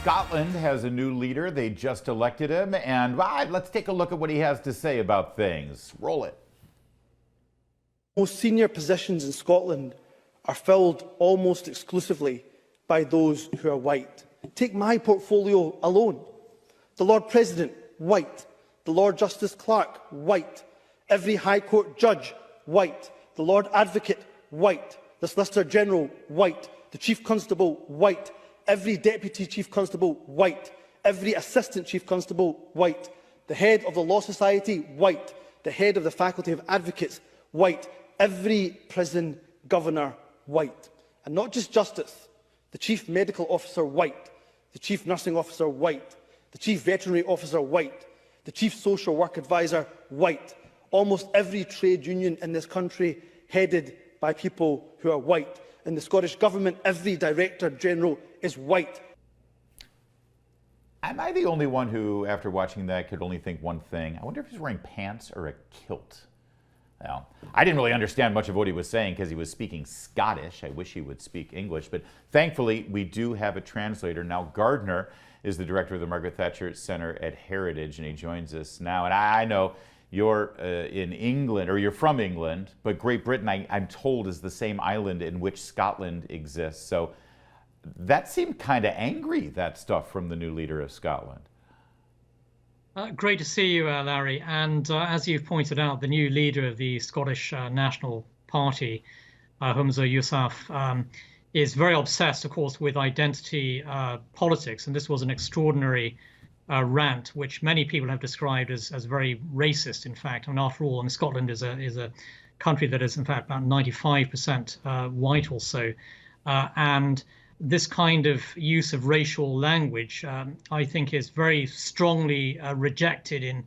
Scotland has a new leader. They just elected him. And let's take a look at what he has to say about things. Roll it. Most senior positions in Scotland are filled almost exclusively by those who are white. Take my portfolio alone. The Lord President, white. The Lord Justice Clerk, white. Every High Court judge, white. The Lord Advocate, white. The Solicitor General, white. The Chief Constable, white. Every Deputy Chief Constable, white. Every Assistant Chief Constable, white. The Head of the Law Society, white. The Head of the Faculty of Advocates, white. Every prison governor, white. And not just justice. The Chief Medical Officer, white. The Chief Nursing Officer, white. The Chief Veterinary Officer, white. The Chief Social Work Advisor, white. Almost every trade union in this country headed by people who are white. In the Scottish Government, every Director General is white. Am I the only one who, after watching that, could only think one thing? I wonder if he's wearing pants or a kilt. Well, I didn't really understand much of what he was saying because he was speaking Scottish. I wish he would speak English, but thankfully we do have a translator. Nile Gardiner is the director of the Margaret Thatcher Centre at Heritage, and he joins us now. And I know you're in England, or you're from England, but Great Britain, I'm told, is the same island in which Scotland exists. So that seemed kind of angry, that stuff from the new leader of Scotland. Great to see you, Larry. And as you've pointed out, the new leader of the Scottish National Party, Humza Yousaf, is very obsessed, of course, with identity politics. And this was an extraordinary rant, which many people have described as very racist, in fact. I mean, after all, Scotland is a country that is, in fact, about 95% white or so. And this kind of use of racial language, I think, is very strongly rejected in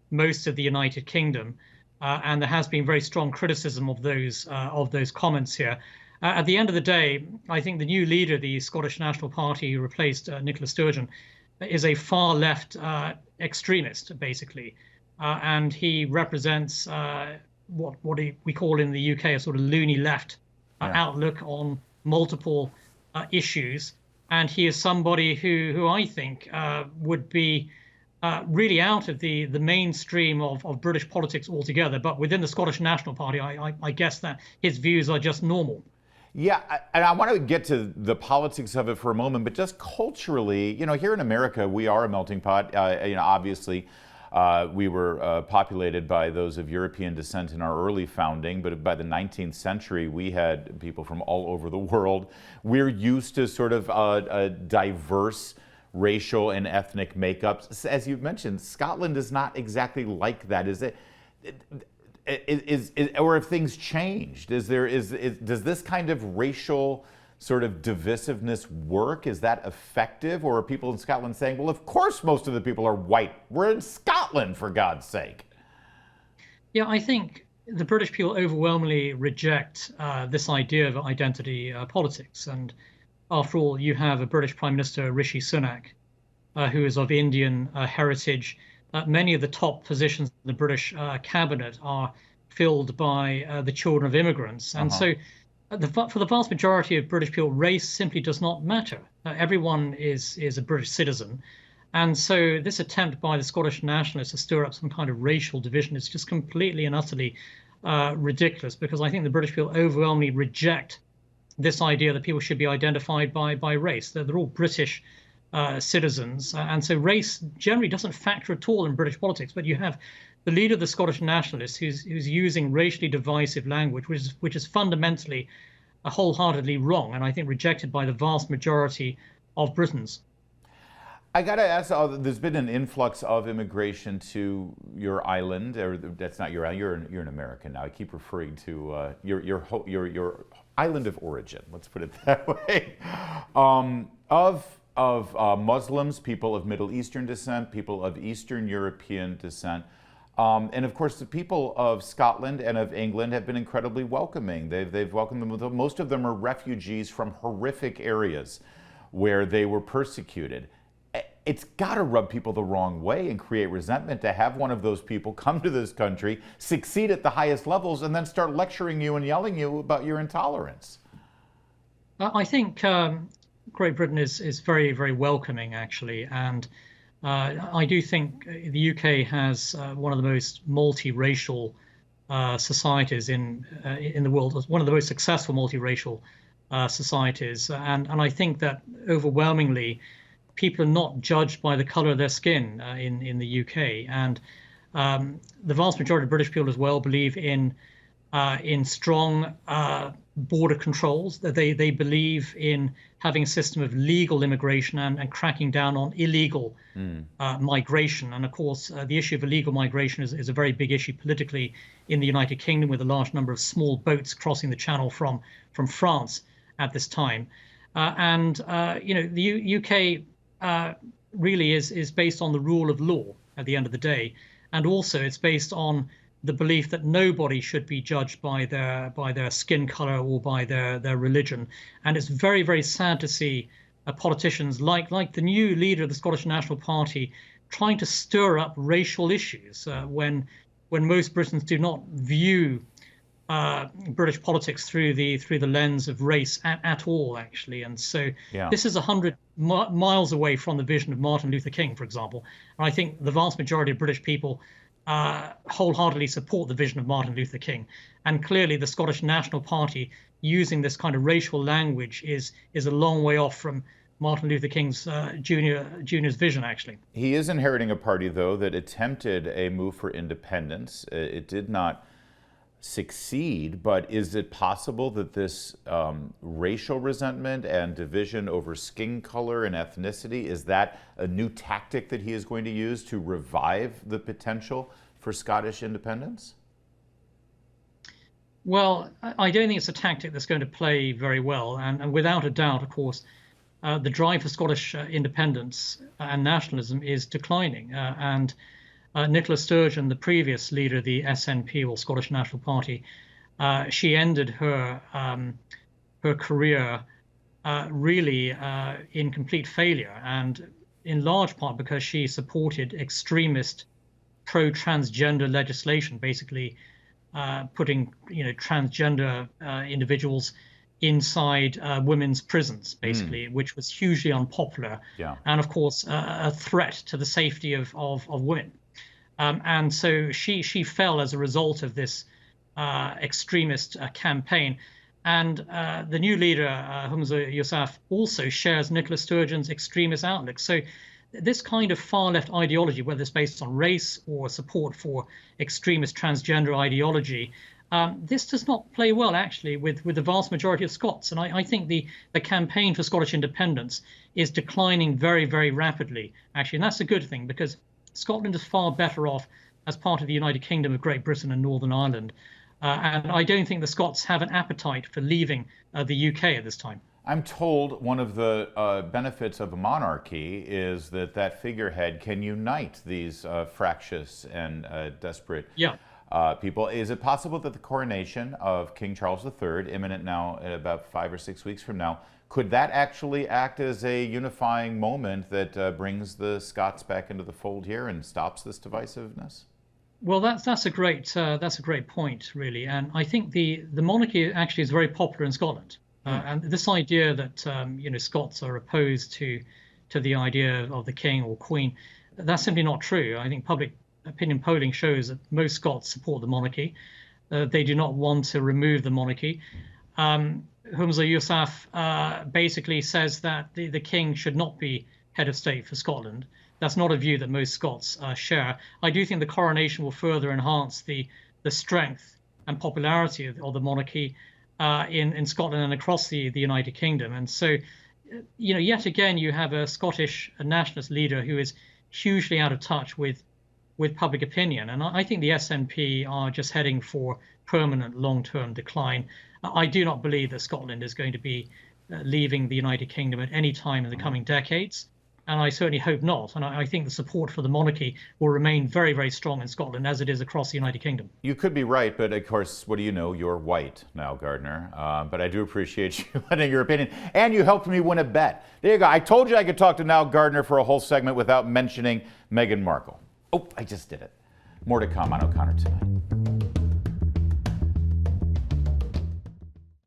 most of the United Kingdom. And there has been very strong criticism of those comments here. At the end of the day, I think the new leader, the Scottish National Party, who replaced Nicola Sturgeon, is a far left extremist, basically. And he represents what we call in the UK a sort of loony left outlook on multiple issues. And he is somebody who I think would be really out of the mainstream of British politics altogether. But within the Scottish National Party, I guess that his views are just normal. Yeah, and I want to get to the politics of it for a moment, but just culturally, here in America, we are a melting pot. Obviously, we were populated by those of European descent in our early founding, but by the 19th century, we had people from all over the world. We're used to sort of a diverse racial and ethnic makeups. As you've mentioned, Scotland is not exactly like that, is it? Or have things changed? Does this kind of racial sort of divisiveness work? Is that effective? Or are people in Scotland saying, well, of course most of the people are white. We're in Scotland, for God's sake. Yeah, I think the British people overwhelmingly reject this idea of identity politics. And after all, you have a British Prime Minister, Rishi Sunak, who is of Indian heritage. Many of the top positions in the British cabinet are filled by the children of immigrants. And so for the vast majority of British people, race simply does not matter. Everyone is a British citizen. And so this attempt by the Scottish nationalists to stir up some kind of racial division is just completely and utterly ridiculous, because I think the British people overwhelmingly reject this idea that people should be identified by race. They're all British citizens, and so race generally doesn't factor at all in British politics. But you have the leader of the Scottish nationalists who's using racially divisive language, which is fundamentally wholeheartedly wrong, and I think rejected by the vast majority of Britons. I got to ask, there's been an influx of immigration to your island, or that's not your island, you're an American now. I keep referring to your island of origin, let's put it that way, of Muslims, people of Middle Eastern descent, people of Eastern European descent. And of course, the people of Scotland and of England have been incredibly welcoming. They've welcomed them. Most of them are refugees from horrific areas where they were persecuted. It's got to rub people the wrong way and create resentment to have one of those people come to this country, succeed at the highest levels, and then start lecturing you and yelling you about your intolerance. I think Great Britain is very, very welcoming, actually. And I do think the UK has one of the most multiracial societies in the world, one of the most successful multiracial societies. And I think that overwhelmingly, people are not judged by the color of their skin in the UK. And the vast majority of British people as well believe in strong border controls, that they believe in having a system of legal immigration and cracking down on illegal migration. And of course, the issue of illegal migration is a very big issue politically in the United Kingdom, with a large number of small boats crossing the Channel from France at this time. The UK really is based on the rule of law at the end of the day. And also it's based on the belief that nobody should be judged by their skin color or by their religion. And it's very, very sad to see politicians like the new leader of the Scottish National Party trying to stir up racial issues when most Britons do not view British politics through the lens of race at all, actually. And so this is 100 miles away from the vision of Martin Luther King, for example. And I think the vast majority of British people wholeheartedly support the vision of Martin Luther King. And clearly the Scottish National Party using this kind of racial language is a long way off from Martin Luther King's Jr.'s vision, actually. He is inheriting a party, though, that attempted a move for independence. It did not succeed, but is it possible that this racial resentment and division over skin color and ethnicity, is that a new tactic that he is going to use to revive the potential for Scottish independence? Well, I don't think it's a tactic that's going to play very well. And without a doubt, of course, the drive for Scottish independence and nationalism is declining. Nicola Sturgeon, the previous leader of the SNP, or Scottish National Party, she ended her career really in complete failure, and in large part because she supported extremist pro-transgender legislation, basically putting transgender individuals inside women's prisons, basically, which was hugely unpopular, and of course a threat to the safety of women. And so she fell as a result of this extremist campaign. And the new leader, Humza Yousaf, also shares Nicola Sturgeon's extremist outlook. So this kind of far-left ideology, whether it's based on race or support for extremist transgender ideology, this does not play well, actually, with the vast majority of Scots. And I think the campaign for Scottish independence is declining very, very rapidly, actually. And that's a good thing, because Scotland is far better off as part of the United Kingdom of Great Britain and Northern Ireland. And I don't think the Scots have an appetite for leaving the UK at this time. I'm told one of the benefits of a monarchy is that figurehead can unite these fractious and desperate people. Is it possible that the coronation of King Charles III, imminent now at about 5 or 6 weeks from now, could that actually act as a unifying moment that brings the Scots back into the fold here and stops this divisiveness? Well, that's a great point, really. And I think the monarchy actually is very popular in Scotland. And this idea that Scots are opposed to the idea of the king or queen, that's simply not true. I think public opinion polling shows that most Scots support the monarchy. They do not want to remove the monarchy. Humza Yousaf basically says that the king should not be head of state for Scotland. That's not a view that most Scots share. I do think the coronation will further enhance the strength and popularity of the monarchy in Scotland and across the United Kingdom. And so, yet again, you have a Scottish nationalist leader who is hugely out of touch with public opinion. And I think the SNP are just heading for permanent long-term decline. I do not believe that Scotland is going to be leaving the United Kingdom at any time in the coming decades. And I certainly hope not. And I think the support for the monarchy will remain very, very strong in Scotland, as it is across the United Kingdom. You could be right, but of course, what do you know? You're white, Nile Gardiner. But I do appreciate you letting your opinion. And you helped me win a bet. There you go. I told you I could talk to Nile Gardiner for a whole segment without mentioning Meghan Markle. Oh, I just did it. More to come on O'Connor tonight.